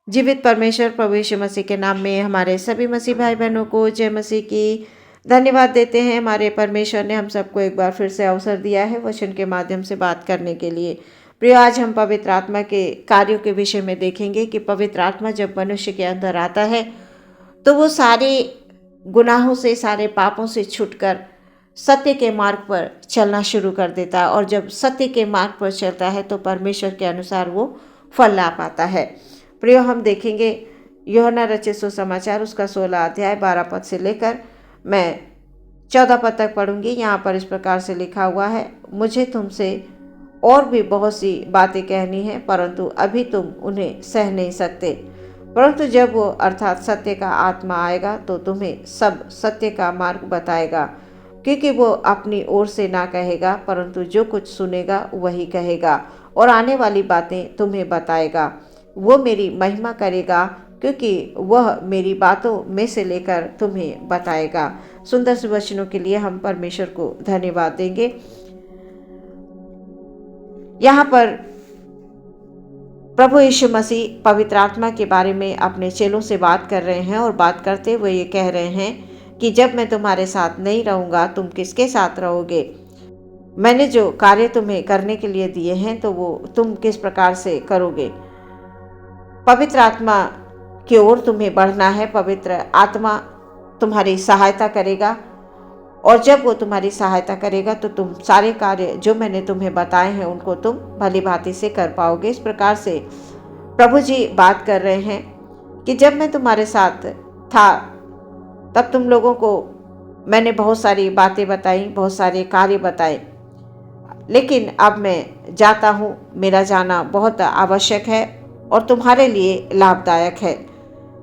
जीवित परमेश्वर प्रभु यीशु मसीह के नाम में हमारे सभी मसीह भाई बहनों को जय मसीह की। धन्यवाद देते हैं हमारे परमेश्वर ने हम सबको एक बार फिर से अवसर दिया है वचन के माध्यम से बात करने के लिए। प्रिय, आज हम पवित्र आत्मा के कार्यों के विषय में देखेंगे कि पवित्र आत्मा जब मनुष्य के अंदर आता है तो वो सारे गुनाहों से, सारे पापों से छूटकर सत्य के मार्ग पर चलना शुरू कर देता है, और जब सत्य के मार्ग पर चलता है तो परमेश्वर के अनुसार वो फल ला पाता है। प्रियो, हम देखेंगे यूहन्ना रचित सुसमाचार उसका 16 अध्याय 12 पद से लेकर मैं 14 पद तक पढ़ूंगी। यहाँ पर इस प्रकार से लिखा हुआ है, मुझे तुमसे और भी बहुत सी बातें कहनी है, परंतु अभी तुम उन्हें सह नहीं सकते। परंतु जब वो अर्थात सत्य का आत्मा आएगा तो तुम्हें सब सत्य का मार्ग बताएगा, क्योंकि वो अपनी ओर से ना कहेगा, परंतु जो कुछ सुनेगा वही कहेगा और आने वाली बातें तुम्हें बताएगा। वो मेरी महिमा करेगा, क्योंकि वह मेरी बातों में से लेकर तुम्हें बताएगा। सुंदर से वचनों के लिए हम परमेश्वर को धन्यवाद देंगे। यहाँ पर प्रभु यीशु मसीह पवित्र आत्मा के बारे में अपने चेलों से बात कर रहे हैं, और बात करते हुए ये कह रहे हैं कि जब मैं तुम्हारे साथ नहीं रहूँगा तुम किसके साथ रहोगे? मैंने जो कार्य तुम्हें करने के लिए दिए हैं तो वो तुम किस प्रकार से करोगे? पवित्र आत्मा की ओर तुम्हें बढ़ना है। पवित्र आत्मा तुम्हारी सहायता करेगा, और जब वो तुम्हारी सहायता करेगा तो तुम सारे कार्य जो मैंने तुम्हें बताए हैं उनको तुम भली भांति से कर पाओगे। इस प्रकार से प्रभु जी बात कर रहे हैं कि जब मैं तुम्हारे साथ था तब तुम लोगों को मैंने बहुत सारी बातें बताई, बहुत सारे कार्य बताए, लेकिन अब मैं जाता हूँ। मेरा जाना बहुत आवश्यक है और तुम्हारे लिए लाभदायक है।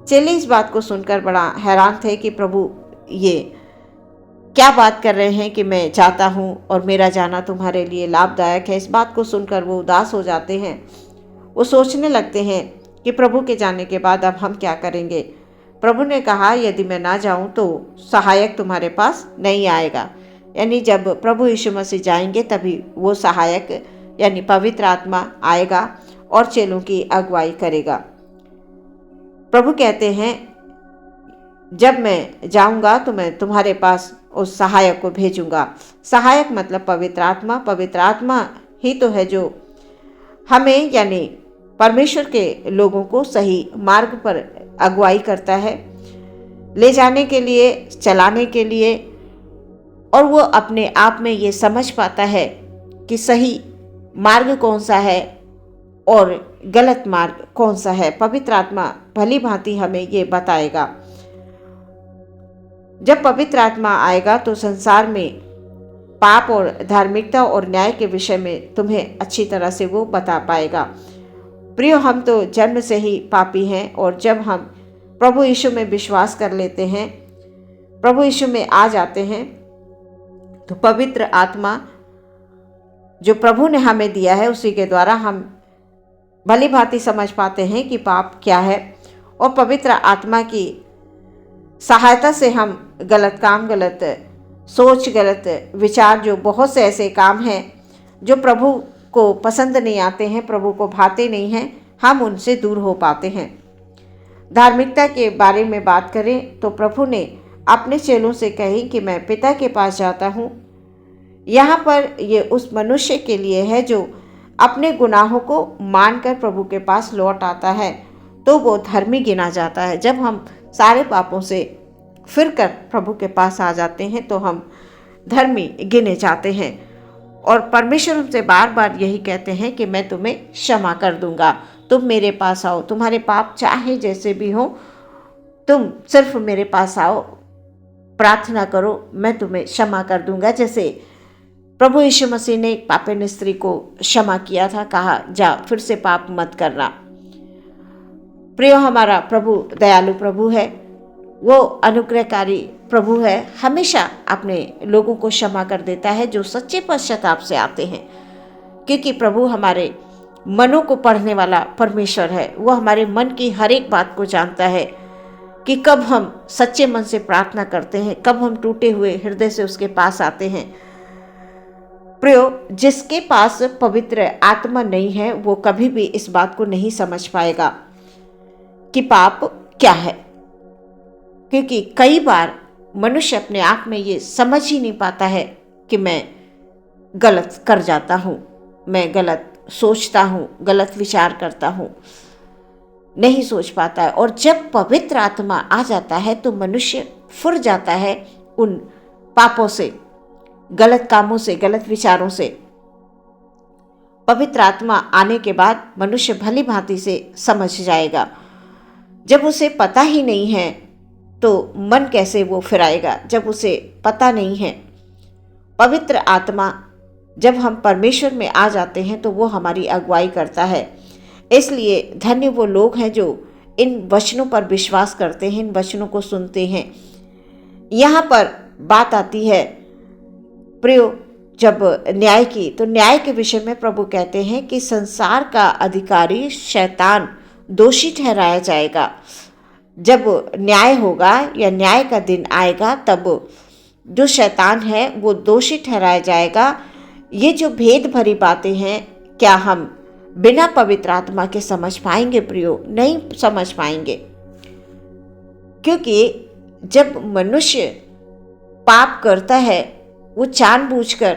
चेले इस बात को सुनकर बड़ा हैरान थे कि प्रभु ये क्या बात कर रहे हैं कि मैं जाता हूँ और मेरा जाना तुम्हारे लिए लाभदायक है। इस बात को सुनकर वो उदास हो जाते हैं। वो सोचने लगते हैं कि प्रभु के जाने के बाद अब हम क्या करेंगे। प्रभु ने कहा, यदि मैं ना जाऊँ तो सहायक तुम्हारे पास नहीं आएगा। यानी जब प्रभु यीशु मसीह जाएंगे तभी वो सहायक यानी पवित्र आत्मा आएगा और चेलों की अगुवाई करेगा। प्रभु कहते हैं, जब मैं जाऊंगा तो मैं तुम्हारे पास उस सहायक को भेजूंगा। सहायक मतलब पवित्र आत्मा। पवित्र आत्मा ही तो है जो हमें यानी परमेश्वर के लोगों को सही मार्ग पर अगुवाई करता है, ले जाने के लिए, चलाने के लिए, और वो अपने आप में ये समझ पाता है कि सही मार्ग कौन सा है और गलत मार्ग कौन सा है। पवित्र आत्मा भली भांति हमें ये बताएगा। जब पवित्र आत्मा आएगा तो संसार में पाप और धार्मिकता और न्याय के विषय में तुम्हें अच्छी तरह से वो बता पाएगा। प्रियो, हम तो जन्म से ही पापी हैं, और जब हम प्रभु यीशु में विश्वास कर लेते हैं, प्रभु यीशु में आ जाते हैं, तो पवित्र आत्मा जो प्रभु ने हमें दिया है उसी के द्वारा हम भली भांति समझ पाते हैं कि पाप क्या है, और पवित्र आत्मा की सहायता से हम गलत काम, गलत सोच, गलत विचार, जो बहुत से ऐसे काम हैं जो प्रभु को पसंद नहीं आते हैं, प्रभु को भाते नहीं हैं, हम उनसे दूर हो पाते हैं। धार्मिकता के बारे में बात करें तो प्रभु ने अपने चेलों से कही कि मैं पिता के पास जाता हूँ। यहाँ पर ये उस मनुष्य के लिए है जो अपने गुनाहों को मानकर प्रभु के पास लौट आता है तो वो धर्मी गिना जाता है। जब हम सारे पापों से फिरकर प्रभु के पास आ जाते हैं तो हम धर्मी गिने जाते हैं, और परमेश्वर हमसे बार बार यही कहते हैं कि मैं तुम्हें क्षमा कर दूंगा, तुम मेरे पास आओ, तुम्हारे पाप चाहे जैसे भी हो, तुम सिर्फ मेरे पास आओ, प्रार्थना करो, मैं तुम्हें क्षमा कर दूंगा। जैसे प्रभु यीशु मसीह ने एक पापिन स्त्री को क्षमा किया था, कहा जा फिर से पाप मत करना। प्रियो, हमारा प्रभु दयालु प्रभु है, वो अनुग्रहकारी प्रभु है, हमेशा अपने लोगों को क्षमा कर देता है जो सच्चे पश्चाताप से आते हैं, क्योंकि प्रभु हमारे मनों को पढ़ने वाला परमेश्वर है। वो हमारे मन की हर एक बात को जानता है कि कब हम सच्चे मन से प्रार्थना करते हैं, कब हम टूटे हुए हृदय से उसके पास आते हैं। प्रियो, जिसके पास पवित्र आत्मा नहीं है वो कभी भी इस बात को नहीं समझ पाएगा कि पाप क्या है, क्योंकि कई बार मनुष्य अपने आप में ये समझ ही नहीं पाता है कि मैं गलत कर जाता हूँ, मैं गलत सोचता हूँ, गलत विचार करता हूँ, नहीं सोच पाता है। और जब पवित्र आत्मा आ जाता है तो मनुष्य फुर जाता है उन पापों से, गलत कामों से, गलत विचारों से। पवित्र आत्मा आने के बाद मनुष्य भली भांति से समझ जाएगा। जब उसे पता ही नहीं है तो मन कैसे वो फिराएगा, जब उसे पता नहीं है। पवित्र आत्मा जब हम परमेश्वर में आ जाते हैं तो वो हमारी अगुवाई करता है। इसलिए धन्य वो लोग हैं जो इन वचनों पर विश्वास करते हैं, इन वचनों को सुनते हैं। यहाँ पर बात आती है प्रियो जब न्याय की, तो न्याय के विषय में प्रभु कहते हैं कि संसार का अधिकारी शैतान दोषी ठहराया जाएगा। जब न्याय होगा या न्याय का दिन आएगा तब जो शैतान है वो दोषी ठहराया जाएगा। ये जो भेद भरी बातें हैं, क्या हम बिना पवित्र आत्मा के समझ पाएंगे प्रियो? नहीं समझ पाएंगे, क्योंकि जब मनुष्य पाप करता है वो जानबूझकर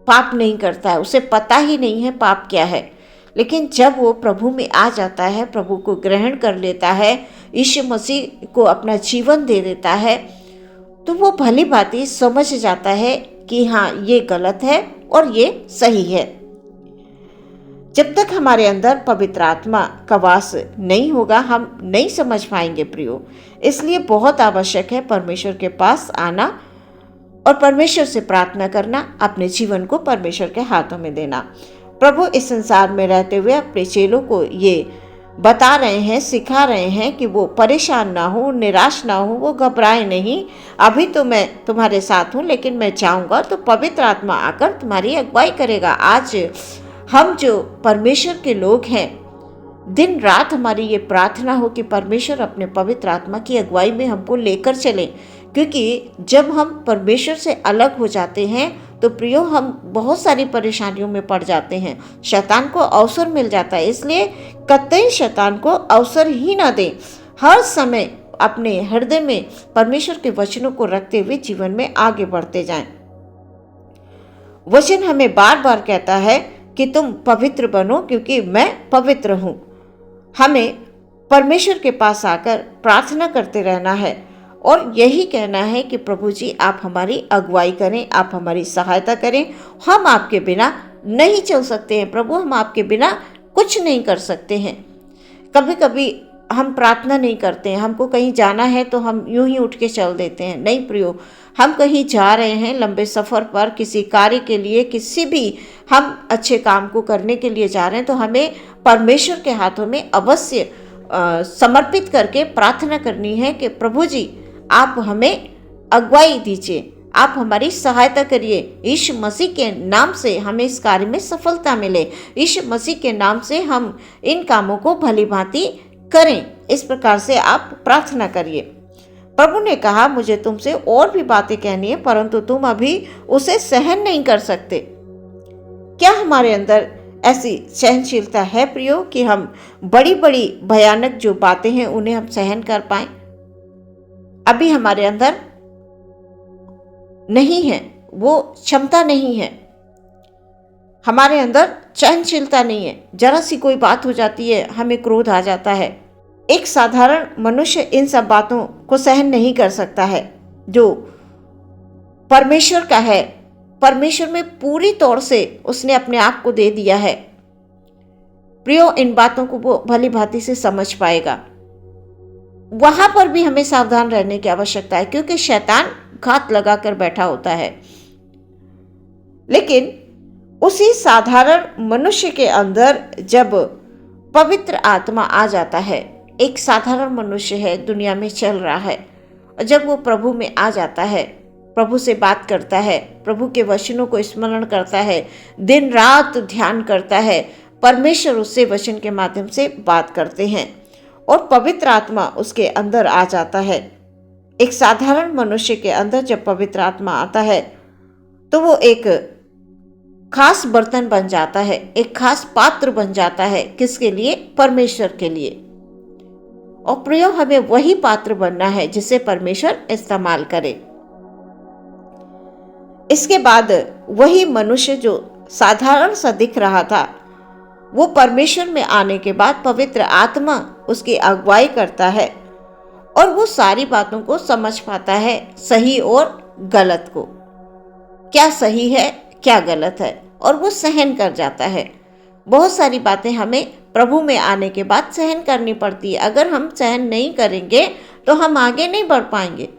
पाप नहीं करता है, उसे पता ही नहीं है पाप क्या है। लेकिन जब वो प्रभु में आ जाता है, प्रभु को ग्रहण कर लेता है, यीशु मसीह को अपना जीवन दे देता है, तो वो भली भांति समझ जाता है कि हाँ ये गलत है और ये सही है। जब तक हमारे अंदर पवित्र आत्मा का वास नहीं होगा हम नहीं समझ पाएंगे प्रियो। इसलिए बहुत आवश्यक है परमेश्वर के पास आना और परमेश्वर से प्रार्थना करना, अपने जीवन को परमेश्वर के हाथों में देना। प्रभु इस संसार में रहते हुए अपने चेलों को ये बता रहे हैं, सिखा रहे हैं कि वो परेशान ना हो, निराश ना हो, वो घबराए नहीं। अभी तो मैं तुम्हारे साथ हूँ, लेकिन मैं चाहूँगा तो पवित्र आत्मा आकर तुम्हारी अगुवाई करेगा। आज हम जो परमेश्वर के लोग हैं, दिन रात हमारी ये प्रार्थना हो कि परमेश्वर अपने पवित्र आत्मा की अगुवाई में हमको लेकर चलें, क्योंकि जब हम परमेश्वर से अलग हो जाते हैं तो प्रियो हम बहुत सारी परेशानियों में पड़ जाते हैं, शैतान को अवसर मिल जाता है। इसलिए कतई शैतान को अवसर ही ना दें। हर समय अपने हृदय में परमेश्वर के वचनों को रखते हुए जीवन में आगे बढ़ते जाएं। वचन हमें बार बार कहता है कि तुम पवित्र बनो क्योंकि मैं पवित्र हूँ। हमें परमेश्वर के पास आकर प्रार्थना करते रहना है और यही कहना है कि प्रभु जी आप हमारी अगुवाई करें, आप हमारी सहायता करें। हम आपके बिना नहीं चल सकते हैं प्रभु, हम आपके बिना कुछ नहीं कर सकते हैं। कभी कभी हम प्रार्थना नहीं करते हैं, हमको कहीं जाना है तो हम यूं ही उठ के चल देते हैं। नहीं प्रियो, हम कहीं जा रहे हैं लंबे सफ़र पर, किसी कार्य के लिए, किसी भी हम अच्छे काम को करने के लिए जा रहे हैं तो हमें परमेश्वर के हाथों में अवश्य समर्पित करके प्रार्थना करनी है कि प्रभु जी आप हमें अगुवाई दीजिए, आप हमारी सहायता करिए। यीशु मसीह के नाम से हमें इस कार्य में सफलता मिले, यीशु मसीह के नाम से हम इन कामों को भली भांति करें। इस प्रकार से आप प्रार्थना करिए। प्रभु ने कहा मुझे तुमसे और भी बातें कहनी है परंतु तुम अभी उसे सहन नहीं कर सकते। क्या हमारे अंदर ऐसी सहनशीलता है प्रियो कि हम बड़ी बड़ी भयानक जो बातें हैं उन्हें हम सहन कर पाएं? अभी हमारे अंदर नहीं है, वो क्षमता नहीं है, हमारे अंदर सहनशीलता नहीं है। जरा सी कोई बात हो जाती है हमें क्रोध आ जाता है। एक साधारण मनुष्य इन सब बातों को सहन नहीं कर सकता है। जो परमेश्वर का है, परमेश्वर में पूरी तौर से उसने अपने आप को दे दिया है, प्रियो इन बातों को वो भली भांति से समझ पाएगा। वहां पर भी हमें सावधान रहने की आवश्यकता है क्योंकि शैतान घात लगाकर बैठा होता है। लेकिन उसी साधारण मनुष्य के अंदर जब पवित्र आत्मा आ जाता है, एक साधारण मनुष्य है, दुनिया में चल रहा है, और जब वो प्रभु में आ जाता है, प्रभु से बात करता है, प्रभु के वचनों को स्मरण करता है, दिन रात ध्यान करता है, परमेश्वर उससे वचन के माध्यम से बात करते हैं और पवित्र आत्मा उसके अंदर आ जाता है। एक साधारण मनुष्य के अंदर जब पवित्र आत्मा आता है तो वो एक खास बर्तन बन जाता है, एक खास पात्र बन जाता है। किसके लिए? परमेश्वर के लिए। और प्रियो हमें वही पात्र बनना है जिसे परमेश्वर इस्तेमाल करे। इसके बाद वही मनुष्य जो साधारण सा दिख रहा था, वो परमेश्वर में आने के बाद पवित्र आत्मा उसकी अगुवाई करता है और वो सारी बातों को समझ पाता है, सही और गलत को, क्या सही है क्या गलत है, और वो सहन कर जाता है। बहुत सारी बातें हमें प्रभु में आने के बाद सहन करनी पड़ती है। अगर हम सहन नहीं करेंगे तो हम आगे नहीं बढ़ पाएंगे,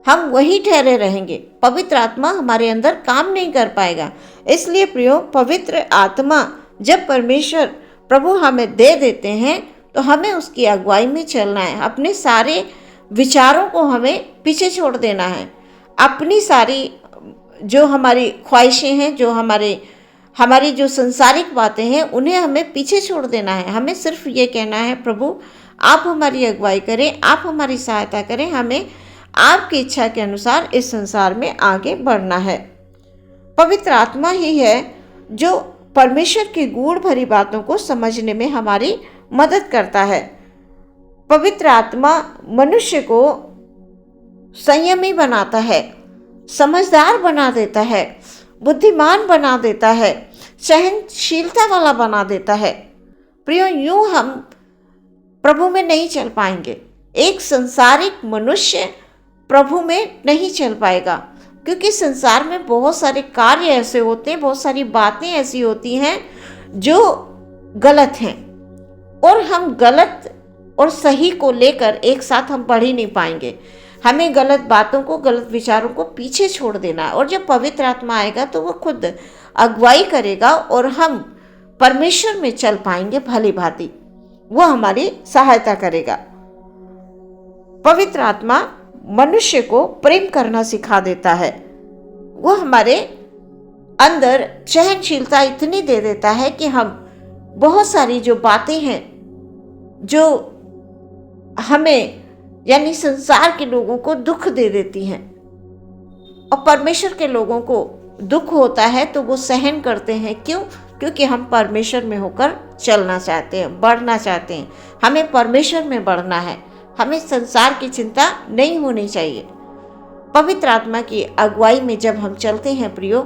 हम वही ठहरे रहेंगे, पवित्र आत्मा हमारे अंदर काम नहीं कर पाएगा। इसलिए प्रियो, पवित्र आत्मा जब परमेश्वर प्रभु हमें दे देते हैं तो हमें उसकी अगुवाई में चलना है। अपने सारे विचारों को हमें पीछे छोड़ देना है, अपनी सारी जो हमारी ख्वाहिशें हैं, जो हमारी जो संसारिक बातें हैं, उन्हें हमें पीछे छोड़ देना है। हमें सिर्फ ये कहना है, प्रभु आप हमारी अगुवाई करें, आप हमारी सहायता करें, हमें आपकी इच्छा के अनुसार इस संसार में आगे बढ़ना है। पवित्र आत्मा ही है जो परमेश्वर की गूढ़ भरी बातों को समझने में हमारी मदद करता है। पवित्र आत्मा मनुष्य को संयमी बनाता है, समझदार बना देता है, बुद्धिमान बना देता है, सहनशीलता वाला बना देता है। प्रियो, यूं हम प्रभु में नहीं चल पाएंगे। एक संसारिक मनुष्य प्रभु में नहीं चल पाएगा, क्योंकि संसार में बहुत सारे कार्य ऐसे होते हैं, बहुत सारी बातें ऐसी होती हैं जो गलत हैं, और हम गलत और सही को लेकर एक साथ हम बढ़ ही नहीं पाएंगे। हमें गलत बातों को, गलत विचारों को पीछे छोड़ देना है, और जब पवित्र आत्मा आएगा तो वो खुद अगुवाई करेगा और हम परमेश्वर में चल पाएंगे भली भांति, वो हमारी सहायता करेगा। पवित्र आत्मा मनुष्य को प्रेम करना सिखा देता है। वो हमारे अंदर सहनशीलता इतनी दे देता है कि हम बहुत सारी जो बातें हैं जो हमें यानी संसार के लोगों को दुख दे देती हैं, और परमेश्वर के लोगों को दुख होता है तो वो सहन करते हैं। क्यों? क्योंकि हम परमेश्वर में होकर चलना चाहते हैं, बढ़ना चाहते हैं। हमें परमेश्वर में बढ़ना है, हमें संसार की चिंता नहीं होनी चाहिए। पवित्र आत्मा की अगुवाई में जब हम चलते हैं प्रियो,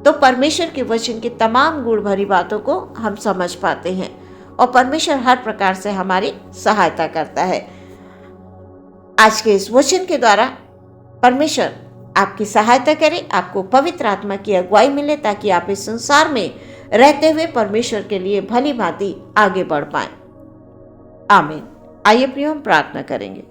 तो परमेश्वर के वचन की तमाम गूढ़ भरी बातों को हम समझ पाते हैं, और परमेश्वर हर प्रकार से हमारी सहायता करता है। आज के इस वचन के द्वारा परमेश्वर आपकी सहायता करे, आपको पवित्र आत्मा की अगुवाई मिले, ताकि आप इस संसार में रहते हुए परमेश्वर के लिए भली भांति आगे बढ़ पाएं। आमीन। आइए प्रियो, हम प्रार्थना करेंगे।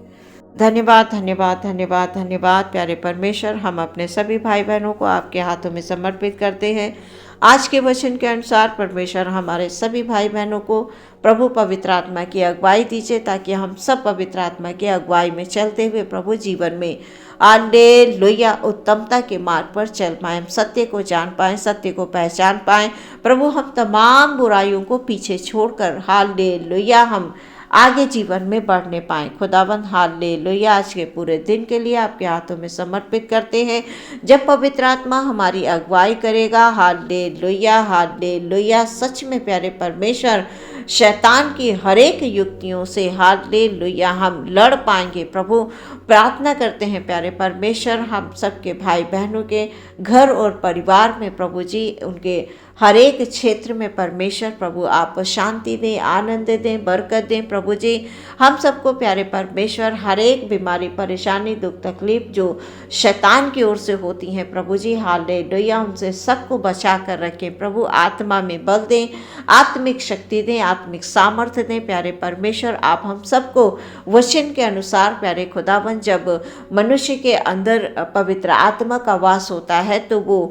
धन्यवाद धन्यवाद धन्यवाद धन्यवाद प्यारे परमेश्वर, हम अपने सभी भाई बहनों को आपके हाथों में समर्पित करते हैं। आज के वचन के अनुसार परमेश्वर हमारे सभी भाई बहनों को प्रभु पवित्र आत्मा की अगुवाई दीजिए, ताकि हम सब पवित्र आत्मा की अगुवाई में चलते हुए प्रभु जीवन में हालेलुया उत्तमता के मार्ग पर चल पाएं, हम सत्य को जान पाएं, सत्य को पहचान पाएं। प्रभु हम तमाम बुराइयों को पीछे छोड़कर हालेलुया हम आगे जीवन में बढ़ने पाएं। खुदावंद हालेलुया, आज के पूरे दिन के लिए आपके हाथों में समर्पित करते हैं। जब पवित्र आत्मा हमारी अगुवाई करेगा, हालेलुया हालेलुया, सच में प्यारे परमेश्वर शैतान की हर एक युक्तियों से हालेलुया हम लड़ पाएंगे। प्रभु प्रार्थना करते हैं प्यारे परमेश्वर, हम सबके भाई बहनों के घर और परिवार में प्रभु जी, उनके हर एक क्षेत्र में परमेश्वर प्रभु आप शांति दें, आनंद दें, बरकत दें। प्रभु जी हम सबको प्यारे परमेश्वर हर एक बीमारी, परेशानी, दुख, तकलीफ जो शैतान की ओर से होती हैं प्रभु जी हालेलुया, उनसे सबको बचा कर रखें। प्रभु आत्मा में बल दें, आत्मिक शक्ति दें, आत्मिक सामर्थ्य दें। प्यारे परमेश्वर आप हम सबको वचन के अनुसार प्यारे खुदावन, जब मनुष्य के अंदर पवित्र आत्मा का वास होता है तो वो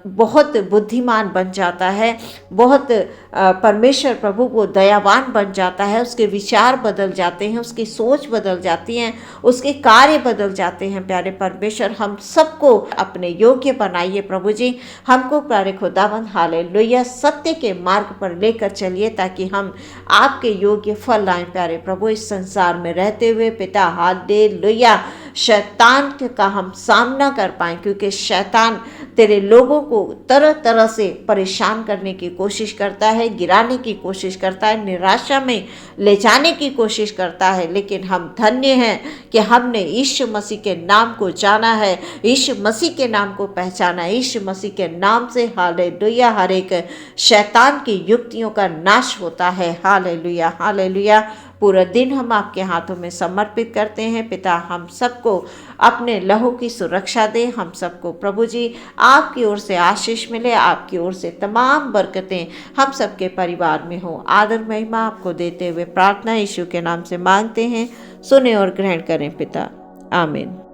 बहुत बुद्धिमान बन जाता है, बहुत परमेश्वर प्रभु वो दयावान बन जाता है, उसके विचार बदल जाते हैं, उसकी सोच बदल जाती हैं, उसके कार्य बदल जाते हैं। प्यारे परमेश्वर हम सबको अपने योग्य बनाइए प्रभु जी, हमको प्यारे खुदावंद हालेलुया सत्य के मार्ग पर लेकर चलिए, ताकि हम आपके योग्य फल लाएं प्यारे प्रभु इस संसार में रहते हुए। पिता हालेलुया शैतान का हम सामना कर पाएं, क्योंकि शैतान तेरे लोगों को तरह तरह से परेशान करने की कोशिश करता है, गिराने की कोशिश करता है, निराशा में ले जाने की कोशिश करता है। लेकिन हम धन्य हैं कि हमने यीशु मसीह के नाम को जाना है, यीशु मसीह के नाम को पहचाना है। यीशु मसीह के नाम से हालेलुया हर एक शैतान की युक्तियों का नाश होता है। Hallelujah hallelujah. पूरा दिन हम आपके हाथों में समर्पित करते हैं। पिता, हम सबको अपने लहू की सुरक्षा दे। हम सबको प्रभु जी आपकी ओर से आशीष मिले, आपकी ओर से तमाम बरकतें हम सबके परिवार में हो। आदर महिमा आपको देते हुए प्रार्थना यीशु के नाम से मांगते हैं। सुने और ग्रहण करें पिता, आमीन।